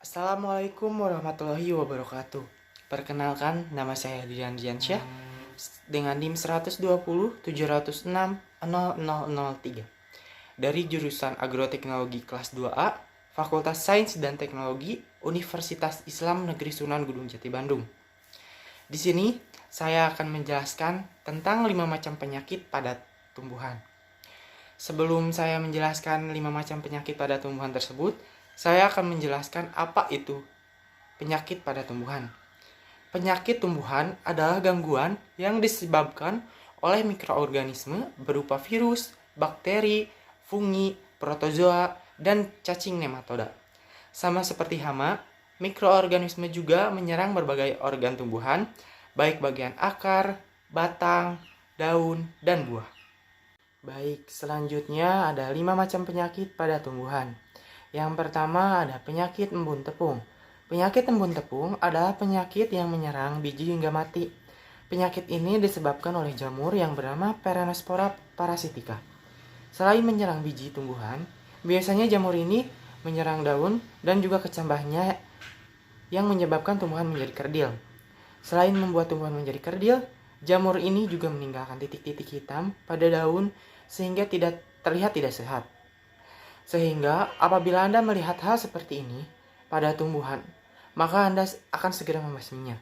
Assalamualaikum warahmatullahi wabarakatuh. Perkenalkan, nama saya Dian Diansyah dengan NIM 120 706 0003 dari jurusan Agroteknologi kelas 2A, Fakultas Sains dan Teknologi, Universitas Islam Negeri Sunan Gunung Jati Bandung. Di sini saya akan menjelaskan tentang 5 macam penyakit pada tumbuhan. Sebelum saya menjelaskan 5 macam penyakit pada tumbuhan tersebut, saya akan menjelaskan apa itu penyakit pada tumbuhan. Penyakit tumbuhan adalah gangguan yang disebabkan oleh mikroorganisme berupa virus, bakteri, fungi, protozoa, dan cacing nematoda. Sama seperti hama, mikroorganisme juga menyerang berbagai organ tumbuhan, baik bagian akar, batang, daun, dan buah. Baik, selanjutnya ada 5 macam penyakit pada tumbuhan. Yang pertama ada penyakit embun tepung. Penyakit embun tepung adalah penyakit yang menyerang biji hingga mati. Penyakit ini disebabkan oleh jamur yang bernama Peronospora parasitica. Selain menyerang biji tumbuhan, biasanya jamur ini menyerang daun dan juga kecambahnya yang menyebabkan tumbuhan menjadi kerdil. Selain membuat tumbuhan menjadi kerdil, jamur ini juga meninggalkan titik-titik hitam pada daun sehingga terlihat tidak sehat. Sehingga apabila Anda melihat hal seperti ini pada tumbuhan, maka Anda akan segera membasminya.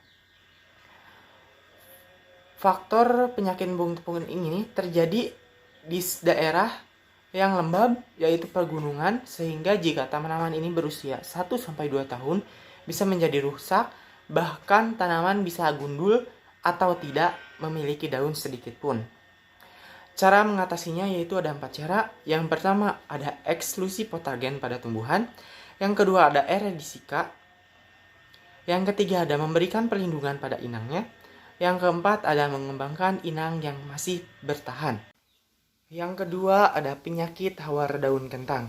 Faktor penyakit embun tepung ini terjadi di daerah yang lembab, yaitu pegunungan, sehingga jika tanaman ini berusia 1-2 tahun bisa menjadi rusak, bahkan tanaman bisa gundul atau tidak memiliki daun sedikit pun. Cara mengatasinya yaitu ada 4 cara. Yang pertama ada eksklusi patogen pada tumbuhan. Yang kedua ada eradisika. Yang ketiga ada memberikan perlindungan pada inangnya. Yang keempat ada mengembangkan inang yang masih bertahan. Yang kedua ada penyakit hawar daun kentang.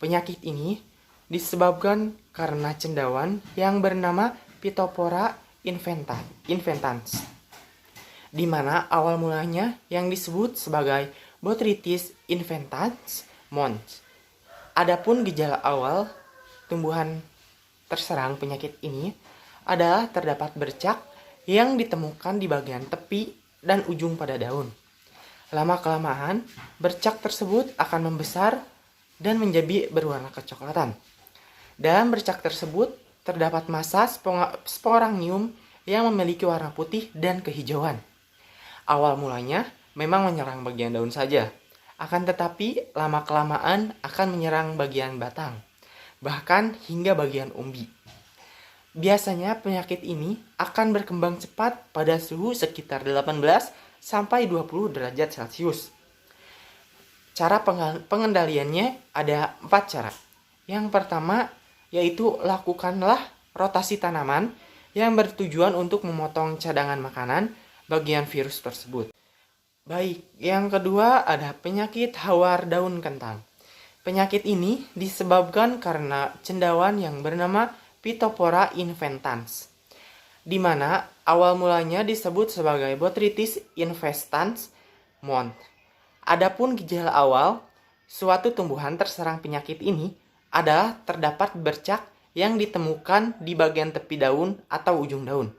Penyakit ini disebabkan karena cendawan yang bernama Phytophthora inventans, di mana awal mulanya yang disebut sebagai Botrytis inventans mons. Adapun gejala awal tumbuhan terserang penyakit ini adalah terdapat bercak yang ditemukan di bagian tepi dan ujung pada daun. Lama-kelamaan, bercak tersebut akan membesar dan menjadi berwarna kecoklatan. Dalam bercak tersebut terdapat massa sporangium yang memiliki warna putih dan kehijauan. Awal mulanya memang menyerang bagian daun saja, akan tetapi lama-kelamaan akan menyerang bagian batang, bahkan hingga bagian umbi. Biasanya penyakit ini akan berkembang cepat pada suhu sekitar 18-20 derajat Celcius. Cara pengendaliannya ada 4 cara. Yang pertama yaitu lakukanlah rotasi tanaman yang bertujuan untuk memotong cadangan makanan bagian virus tersebut. Baik, yang kedua ada penyakit hawar daun kentang. Penyakit ini disebabkan karena cendawan yang bernama Phytophthora inventans, di mana awal mulanya disebut sebagai Botrytis inventans mons. Adapun gejala awal suatu tumbuhan terserang penyakit ini adalah terdapat bercak yang ditemukan di bagian tepi daun atau ujung daun.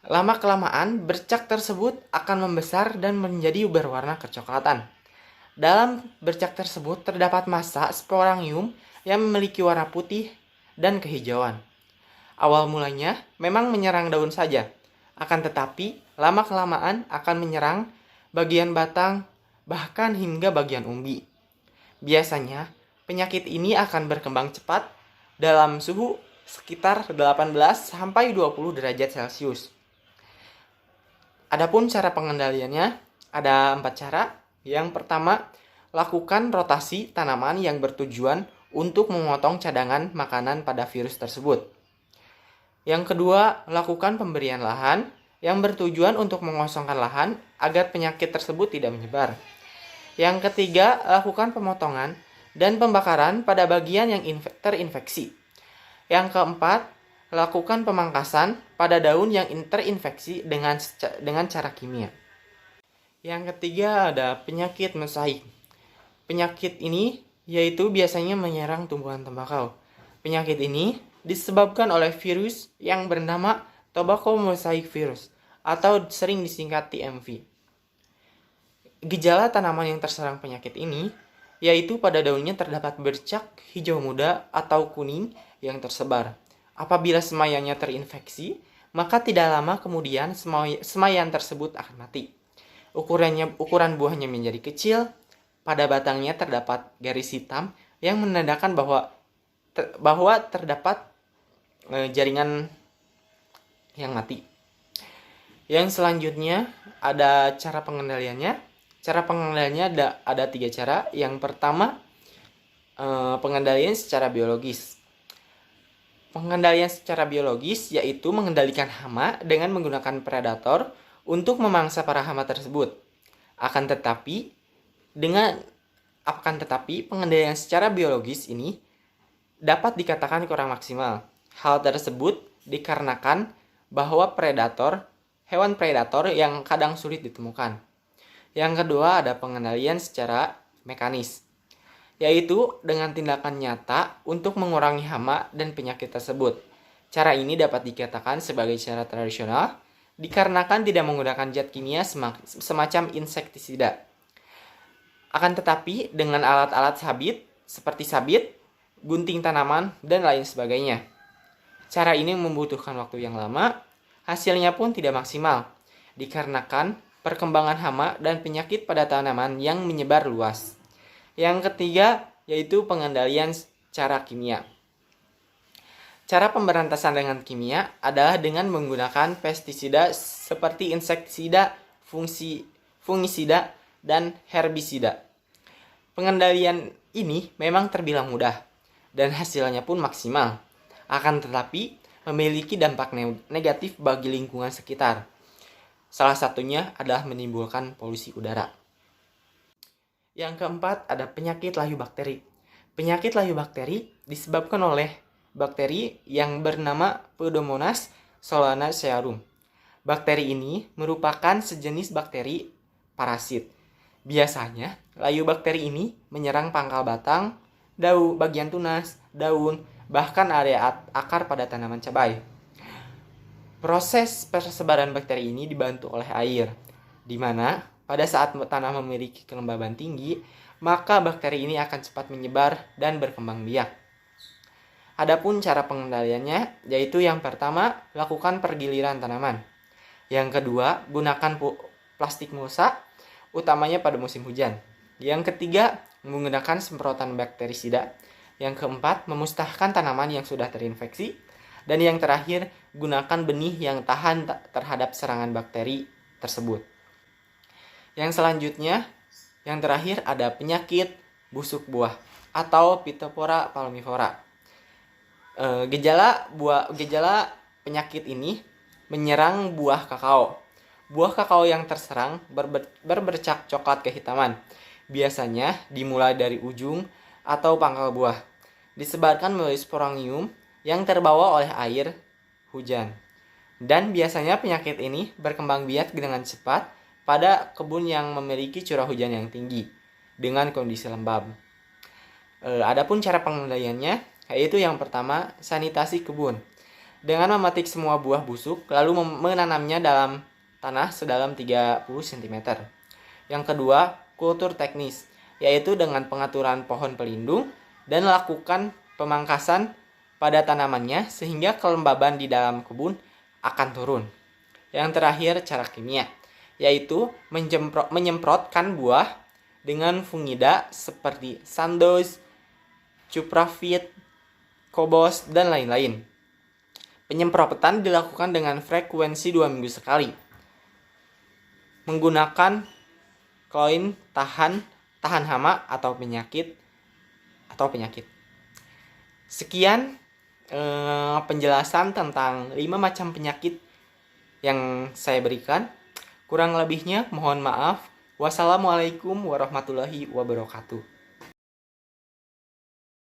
Lama-kelamaan, bercak tersebut akan membesar dan menjadi berwarna kecoklatan. Dalam bercak tersebut terdapat massa sporangium yang memiliki warna putih dan kehijauan. Awal mulanya memang menyerang daun saja, akan tetapi lama-kelamaan akan menyerang bagian batang, bahkan hingga bagian umbi. Biasanya, penyakit ini akan berkembang cepat dalam suhu sekitar 18-20 derajat Celcius. Adapun cara pengendaliannya ada 4 cara. Yang pertama, lakukan rotasi tanaman yang bertujuan untuk memotong cadangan makanan pada virus tersebut. Yang kedua, lakukan pemberian lahan yang bertujuan untuk mengosongkan lahan agar penyakit tersebut tidak menyebar. Yang ketiga, lakukan pemotongan dan pembakaran pada bagian yang terinfeksi. Yang keempat, lakukan pemangkasan pada daun yang terinfeksi dengan cara kimia. Yang ketiga ada penyakit mosaik. Penyakit ini yaitu biasanya menyerang tumbuhan tembakau. Penyakit ini disebabkan oleh virus yang bernama tobacco mosaic virus atau sering disingkat TMV. Gejala tanaman yang terserang penyakit ini yaitu pada daunnya terdapat bercak hijau muda atau kuning yang tersebar. Apabila semayannya terinfeksi, maka tidak lama kemudian semayan tersebut akan mati. Ukuran buahnya menjadi kecil, pada batangnya terdapat garis hitam yang menandakan bahwa terdapat jaringan yang mati. Yang selanjutnya ada cara pengendaliannya. Cara pengendaliannya ada 3 cara. Yang pertama, pengendalian secara biologis. Pengendalian secara biologis yaitu mengendalikan hama dengan menggunakan predator untuk memangsa para hama tersebut. Akan tetapi pengendalian secara biologis ini dapat dikatakan kurang maksimal. Hal tersebut dikarenakan bahwa hewan predator yang kadang sulit ditemukan. Yang kedua ada pengendalian secara mekanis, yaitu dengan tindakan nyata untuk mengurangi hama dan penyakit tersebut. Cara ini dapat dikatakan sebagai cara tradisional dikarenakan tidak menggunakan zat kimia semacam insektisida. Akan tetapi dengan alat-alat seperti sabit, gunting tanaman, dan lain sebagainya. Cara ini membutuhkan waktu yang lama, hasilnya pun tidak maksimal, dikarenakan perkembangan hama dan penyakit pada tanaman yang menyebar luas. Yang ketiga, yaitu pengendalian secara kimia. Cara pemberantasan dengan kimia adalah dengan menggunakan pestisida seperti insektisida, fungisida, dan herbisida. Pengendalian ini memang terbilang mudah dan hasilnya pun maksimal. Akan tetapi memiliki dampak negatif bagi lingkungan sekitar. Salah satunya adalah menimbulkan polusi udara. Yang keempat ada penyakit layu bakteri. Penyakit layu bakteri disebabkan oleh bakteri yang bernama Pseudomonas solanacearum. Bakteri ini merupakan sejenis bakteri parasit. Biasanya, layu bakteri ini menyerang pangkal batang, bagian tunas, daun, bahkan area akar pada tanaman cabai. Proses persebaran bakteri ini dibantu oleh air, di mana pada saat tanah memiliki kelembaban tinggi, maka bakteri ini akan cepat menyebar dan berkembang biak. Adapun cara pengendaliannya, yaitu yang pertama, lakukan pergiliran tanaman. Yang kedua, gunakan plastik mulsa, utamanya pada musim hujan. Yang ketiga, menggunakan semprotan bakterisida. Yang keempat, memusnahkan tanaman yang sudah terinfeksi. Dan yang terakhir, gunakan benih yang tahan terhadap serangan bakteri tersebut. Yang selanjutnya, yang terakhir ada penyakit busuk buah atau Phytophthora palmivora. Gejala penyakit ini menyerang buah kakao. Buah kakao yang terserang berbercak coklat kehitaman. Biasanya dimulai dari ujung atau pangkal buah. Disebarkan melalui sporangnium yang terbawa oleh air hujan. Dan biasanya penyakit ini berkembang biak dengan cepat pada kebun yang memiliki curah hujan yang tinggi dengan kondisi lembab. Adapun cara pengendaliannya, yaitu yang pertama, sanitasi kebun. Dengan memetik semua buah busuk, lalu menanamnya dalam tanah sedalam 30 cm. Yang kedua, kultur teknis, yaitu dengan pengaturan pohon pelindung dan lakukan pemangkasan pada tanamannya sehingga kelembaban di dalam kebun akan turun. Yang terakhir, cara kimia, yaitu menyemprotkan buah dengan fungida seperti Sandoz, Cuprafit, Kobos, dan lain-lain. Penyemprotan dilakukan dengan frekuensi 2 minggu sekali. Menggunakan kloin tahan hama atau penyakit. Sekian penjelasan tentang 5 macam penyakit yang saya berikan. Kurang lebihnya mohon maaf. Wassalamualaikum warahmatullahi wabarakatuh.